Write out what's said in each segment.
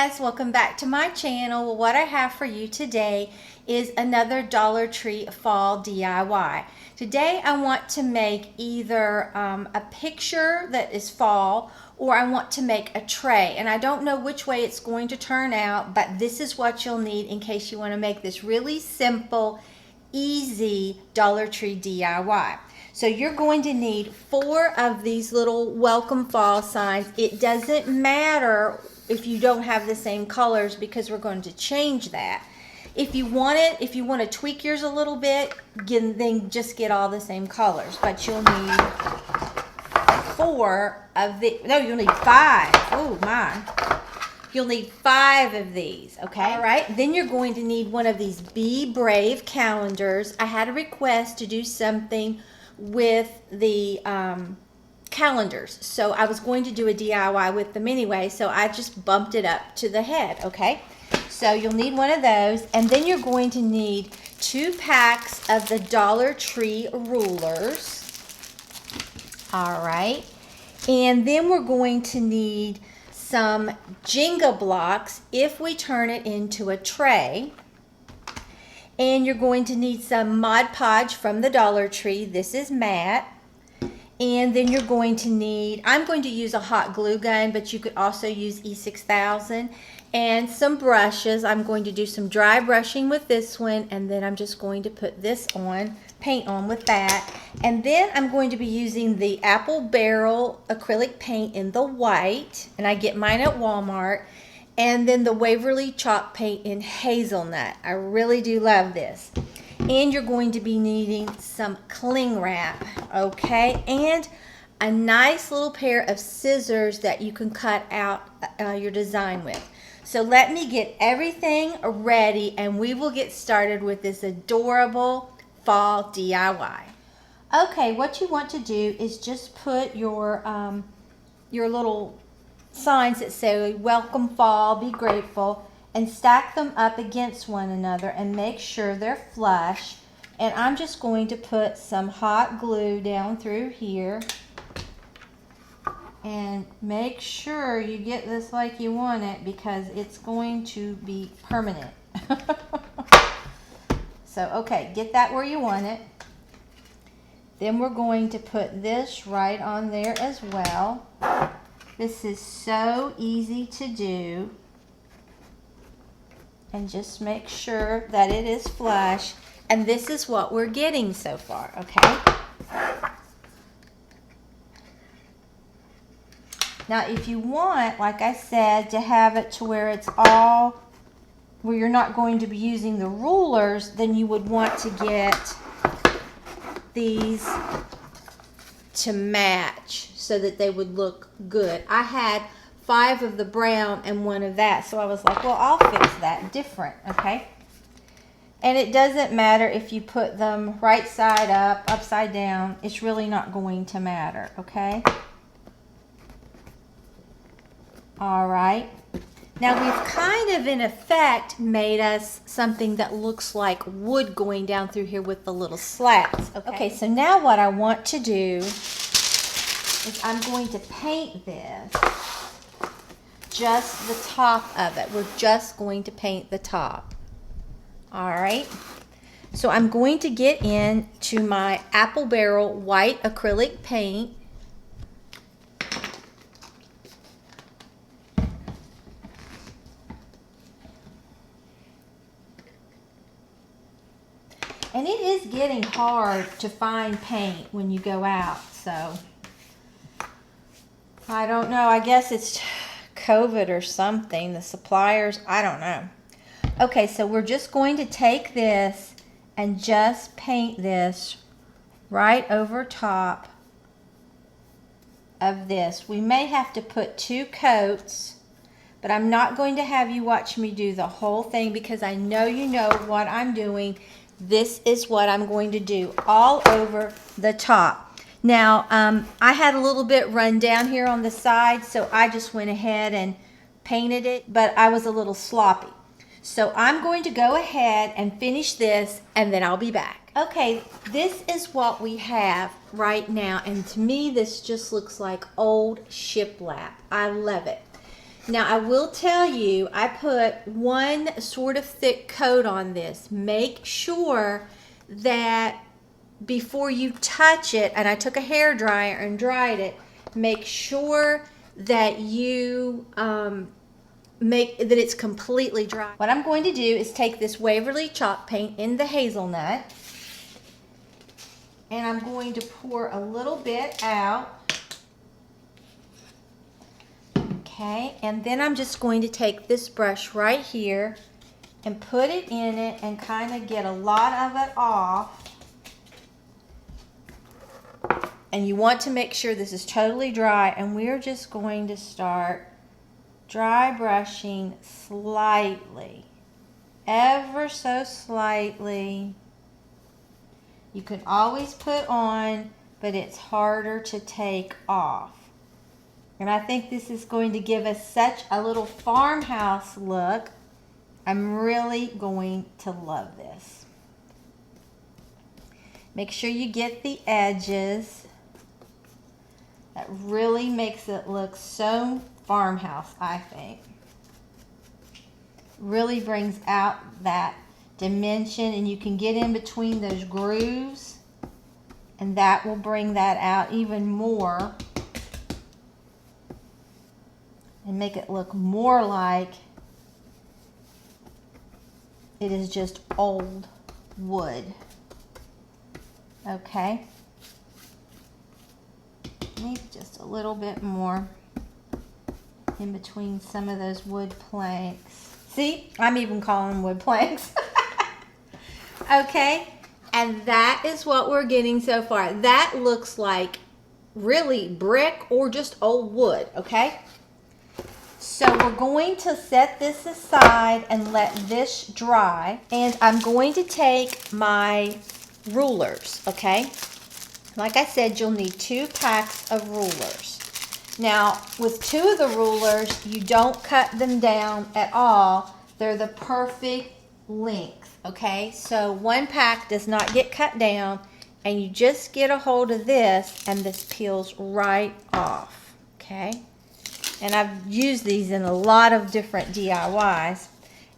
guys, welcome back to my channel. Well, what I have for you today is another Dollar Tree fall DIY. Today I want to make either a picture that is fall, or I want to make a tray, and I don't know which way it's going to turn out, but this is what you'll need in case you want to make this really simple, easy Dollar Tree DIY. So you're going to need 4 of these little welcome fall signs. It doesn't matter if you don't have the same colors because we're going to change that. If you want to tweak yours a little bit, then just get all the same colors. But you'll need 4 of the, no, you'll need 5. Oh my. You'll need 5 of these, okay? All right, then you're going to need one of these Be Brave calendars. I had a request to do something with the calendars, so I was going to do a DIY with them anyway, so I just bumped it up to the head, okay? So you'll need one of those, and then you're going to need 2 packs of the Dollar Tree rulers. All right, and then we're going to need some Jenga blocks if we turn it into a tray. And you're going to need some Mod Podge from the Dollar Tree. This is matte. And then you're going to need, I'm going to use a hot glue gun, but you could also use E6000. And some brushes. I'm going to do some dry brushing with this one, and then I'm just going to put this on, paint on with that. And then I'm going to be using the Apple Barrel acrylic paint in the white, and I get mine at Walmart. And then the Waverly chalk paint in hazelnut. I really do love this. And you're going to be needing some cling wrap, okay? And a nice little pair of scissors that you can cut out your design with. So let me get everything ready, and we will get started with this adorable fall DIY. Okay, what you want to do is just put your little signs that say welcome fall, be grateful, and stack them up against one another and make sure they're flush. And I'm just going to put some hot glue down through here and make sure you get this like you want it, because it's going to be permanent. So okay, get that where you want it. Then we're going to put this right on there as well. This is so easy to do, and just make sure that it is flush, and this is what we're getting so far, okay? Now if you want, like I said, to have it to where it's all, where you're not going to be using the rulers, then you would want to get these to match so that they would look good. I had 5 of the brown and 1 of that, so I was like, well, I'll fix that different, okay? And it doesn't matter if you put them right side up, upside down. It's really not going to matter, okay? All right. Now we've kind of, in effect, made us something that looks like wood going down through here with the little slats. Okay, so now what I want to do is I'm going to paint this, just the top of it. We're just going to paint the top. All right. So I'm going to get into my Apple Barrel white acrylic paint. And it is getting hard to find paint when you go out, so I don't know. I guess it's COVID or something. The suppliers, I don't know. Okay, so we're just going to take this and just paint this right over top of this. We may have to put 2 coats, but I'm not going to have you watch me do the whole thing because I know you know what I'm doing. This is what I'm going to do all over the top. Now, I had a little bit run down here on the side, so I just went ahead and painted it, but I was a little sloppy. So I'm going to go ahead and finish this, and then I'll be back. Okay, this is what we have right now, and to me, this just looks like old shiplap. I love it. Now I will tell you, I put one sort of thick coat on this. Make sure that before you touch it, and I took a hair dryer and dried it, make sure that you make that it's completely dry. What I'm going to do is take this Waverly chalk paint in the hazelnut, and I'm going to pour a little bit out. Okay, and then I'm just going to take this brush right here and put it in it and kind of get a lot of it off. And you want to make sure this is totally dry, and we're just going to start dry brushing slightly, ever so slightly. You can always put on, but it's harder to take off. And I think this is going to give us such a little farmhouse look. I'm really going to love this. Make sure you get the edges. That really makes it look so farmhouse, I think. Really brings out that dimension, and you can get in between those grooves, and that will bring that out even more and make it look more like it is just old wood. Okay, maybe just a little bit more in between some of those wood planks. See, I'm even calling them wood planks. Okay, and that is what we're getting so far. That looks like really brick or just old wood, okay? So we're going to set this aside and let this dry, and I'm going to take my rulers, okay? Like I said, you'll need 2 packs of rulers. Now, with 2 of the rulers, you don't cut them down at all. They're the perfect length, okay? So 1 pack does not get cut down, and you just get a hold of this, and this peels right off, okay? And I've used these in a lot of different DIYs.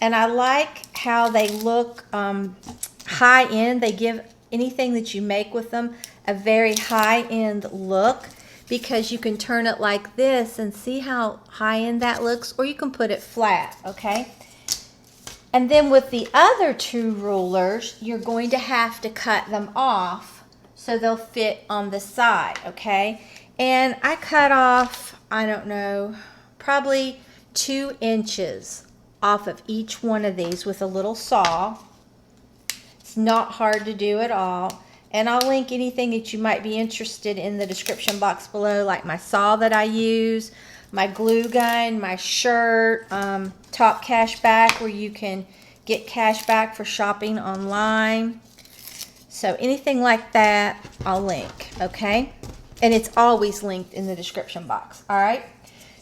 And I like how they look high end. They give anything that you make with them a very high end look, because you can turn it like this and see how high end that looks, or you can put it flat, okay? And then with the other 2 rulers, you're going to have to cut them off so they'll fit on the side, okay? And I cut off, I don't know, probably 2 inches off of each one of these with a little saw. It's not hard to do at all. And I'll link anything that you might be interested in the description box below, like my saw that I use, my glue gun, my shirt, top cash back, where you can get cash back for shopping online. So anything like that, I'll link, okay? And it's always linked in the description box, all right?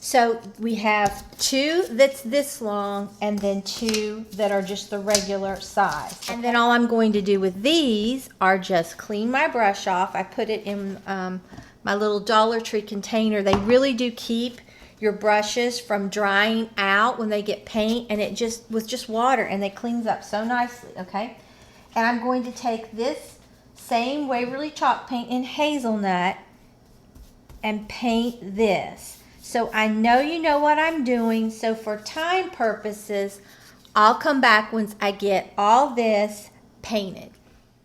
So we have 2 that's this long, and then 2 that are just the regular size. Okay. And then all I'm going to do with these are just clean my brush off. I put it in my little Dollar Tree container. They really do keep your brushes from drying out when they get paint, and it just with just water, and they cleans up so nicely, okay? And I'm going to take this same Waverly chalk paint in hazelnut and paint this. So I know you know what I'm doing, so for time purposes, I'll come back once I get all this painted.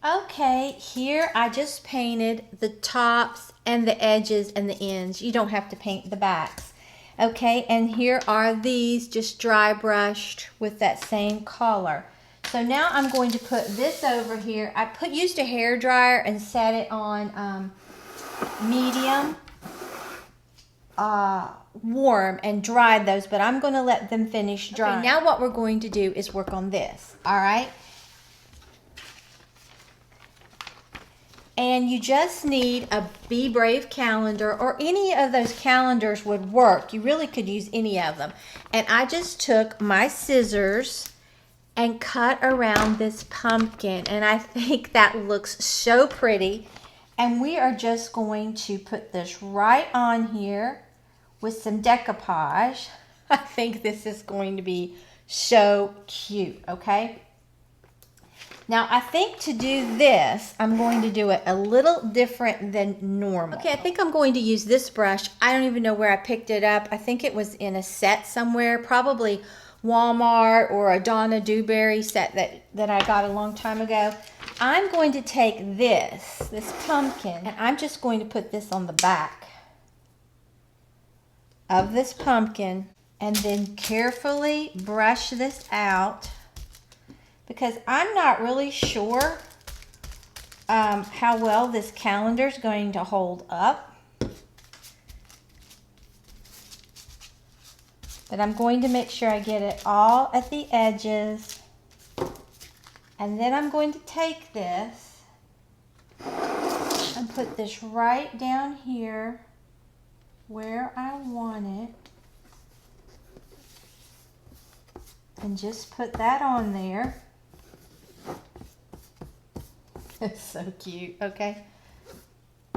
Okay, here I just painted the tops and the edges and the ends. You don't have to paint the backs. Okay, and here are these just dry brushed with that same color. So now I'm going to put this over here. I used a hair dryer and set it on medium warm and dried those, but I'm going to let them finish drying. Okay, now what we're going to do is work on this, all right? And you just need a Be Brave calendar, or any of those calendars would work. You really could use any of them. And I just took my scissors and cut around this pumpkin, and I think that looks so pretty. And we are just going to put this right on here with some decoupage. I think this is going to be so cute, okay? Now, I think to do this, I'm going to do it a little different than normal. Okay, I think I'm going to use this brush. I don't even know where I picked it up. I think it was in a set somewhere, probably Walmart or a Donna Dewberry set that I got a long time ago. I'm going to take this pumpkin, and I'm just going to put this on the back of this pumpkin, and then carefully brush this out, because I'm not really sure how well this calendar is going to hold up. But I'm going to make sure I get it all at the edges. And then I'm going to take this and put this right down here where I want it. And just put that on there. It's so cute, okay?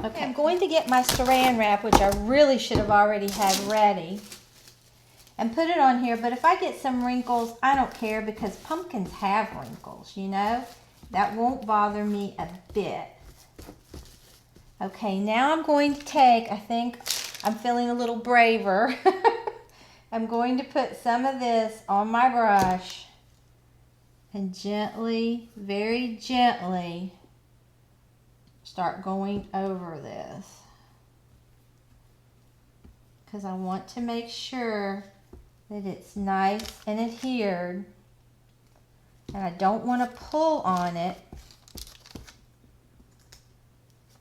Okay, I'm going to get my saran wrap, which I really should have already had ready, and put it on here. But if I get some wrinkles, I don't care, because pumpkins have wrinkles, you know? That won't bother me a bit. Okay, now I'm going to take, I think I'm feeling a little braver. I'm going to put some of this on my brush and gently, very gently, start going over this, because I want to make sure that it's nice and adhered, and I don't want to pull on it.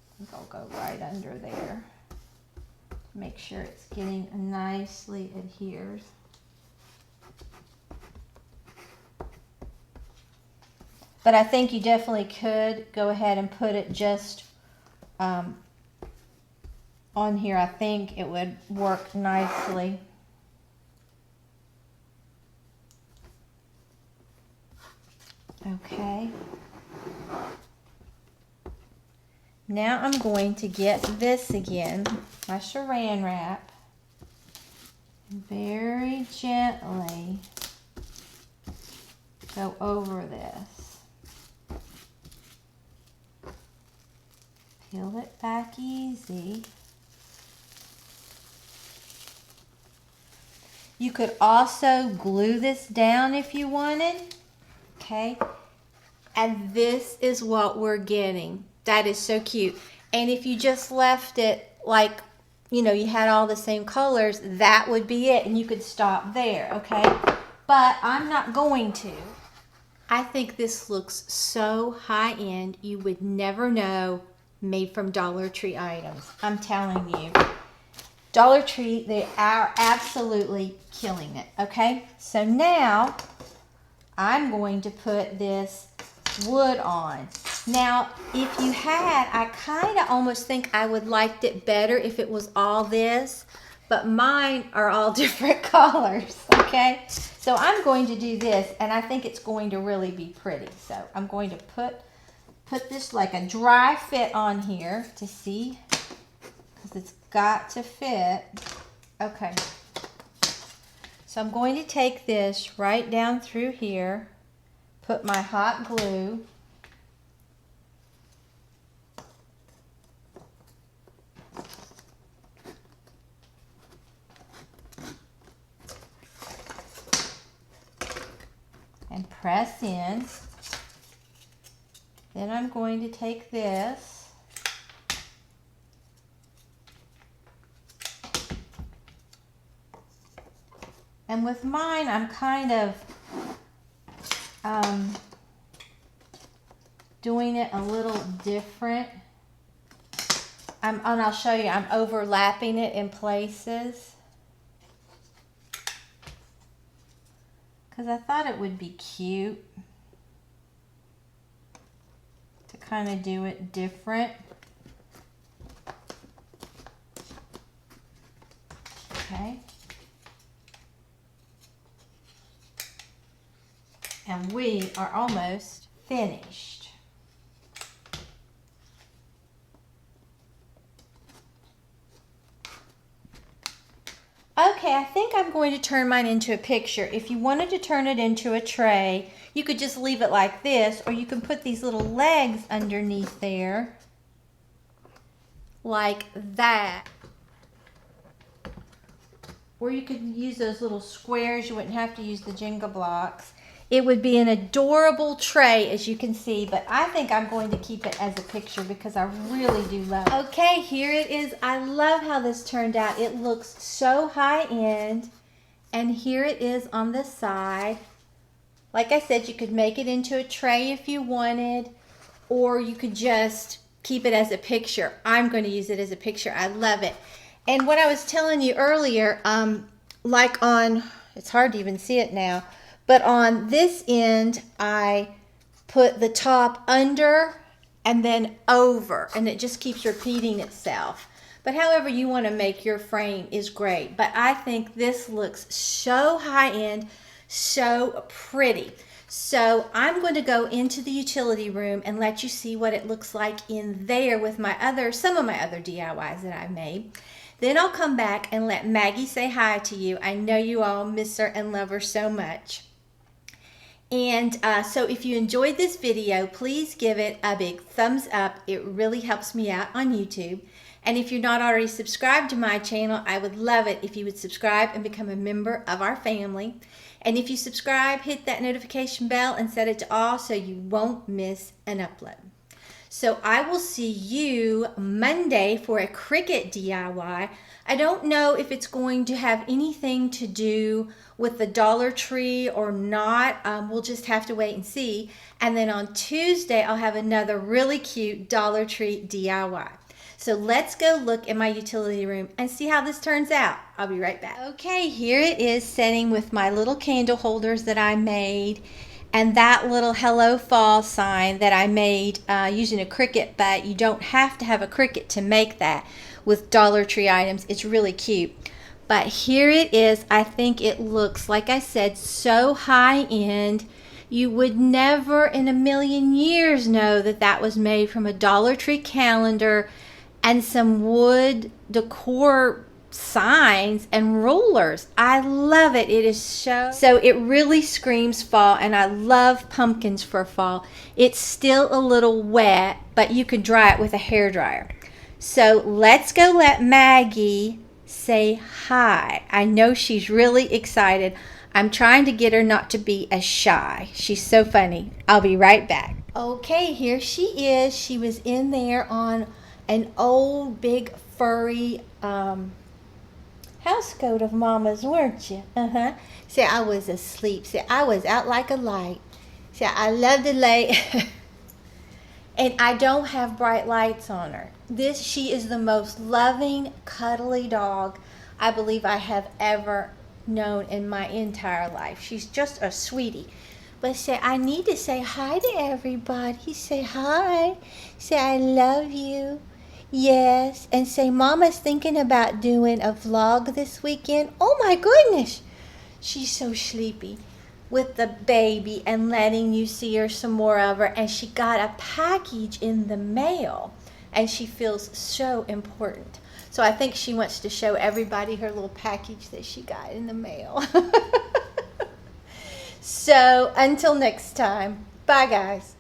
I think I'll go right under there. Make sure it's getting nicely adhered. But I think you definitely could go ahead and put it just on here. I think it would work nicely. Okay. Now I'm going to get this again, my saran wrap, and very gently go over this. Peel it back easy. You could also glue this down if you wanted, okay? And this is what we're getting. That is so cute. And if you just left it like, you know, you had all the same colors, that would be it, and you could stop there, okay? But I'm not going to. I think this looks so high-end, you would never know, made from Dollar Tree items. I'm telling you. Dollar Tree, they are absolutely killing it, okay? So now, I'm going to put this wood on. Now, if you had, I kind of almost think I would liked it better if it was all this, but mine are all different colors, okay? So I'm going to do this, and I think it's going to really be pretty. So I'm going to put this like a dry fit on here to see, because it's got to fit. Okay. So I'm going to take this right down through here, put my hot glue, and press in. Then I'm going to take this and with mine I'm kind of doing it a little different. And I'll show you, I'm overlapping it in places because I thought it would be cute to kind of do it different. Okay. And we are almost finished. Okay, I think I'm going to turn mine into a picture. If you wanted to turn it into a tray, you could just leave it like this, or you can put these little legs underneath there, like that. Or you could use those little squares. You wouldn't have to use the Jenga blocks. It would be an adorable tray, as you can see, but I think I'm going to keep it as a picture because I really do love it. Okay, here it is. I love how this turned out. It looks so high-end, and here it is on the side. Like I said, you could make it into a tray if you wanted, or you could just keep it as a picture. I'm going to use it as a picture. I love it. And what I was telling you earlier, like on, it's hard to even see it now, but on this end, I put the top under and then over, and it just keeps repeating itself. But however you want to make your frame is great. But I think this looks so high-end, so pretty. So I'm going to go into the utility room and let you see what it looks like in there with some of my other DIYs that I've made. Then I'll come back and let Maggie say hi to you. I know you all miss her and love her so much. And so if you enjoyed this video, please give it a big thumbs up. It really helps me out on YouTube. And if you're not already subscribed to my channel, I would love it if you would subscribe and become a member of our family. And if you subscribe, hit that notification bell and set it to all so you won't miss an upload. So I will see you Monday for a Cricut DIY. I don't know if it's going to have anything to do with the Dollar Tree or not. We'll just have to wait and see. And then on Tuesday, I'll have another really cute Dollar Tree DIY. So let's go look at my utility room and see how this turns out. I'll be right back. Okay, here it is setting with my little candle holders that I made and that little Hello Fall sign that I made using a Cricut, but you don't have to have a Cricut to make that with Dollar Tree items. It's really cute. But here it is. I think it looks, like I said, so high-end. You would never in a million years know that that was made from a Dollar Tree calendar and some wood decor signs and rulers. I love it. It is so it really screams fall, and I love pumpkins for fall. It's still a little wet, but you could dry it with a hairdryer. So let's go let Maggie say hi. I know she's really excited. I'm trying to get her not to be as shy. She's so funny. I'll be right back. Okay, here she is. She was in there on an old big furry house coat of Mama's, weren't you? See, I was asleep. See, I was out like a light. See, I love to lay. And I don't have bright lights on her. She is the most loving, cuddly dog I believe I have ever known in my entire life. She's just a sweetie. But say, I need to say hi to everybody. Say hi. Say, I love you. Yes. And say, Mama's thinking about doing a vlog this weekend. Oh my goodness. She's so sleepy with the baby and letting you see her some more of her. And she got a package in the mail. And she feels so important. So I think she wants to show everybody her little package that she got in the mail. So until next time. Bye, guys.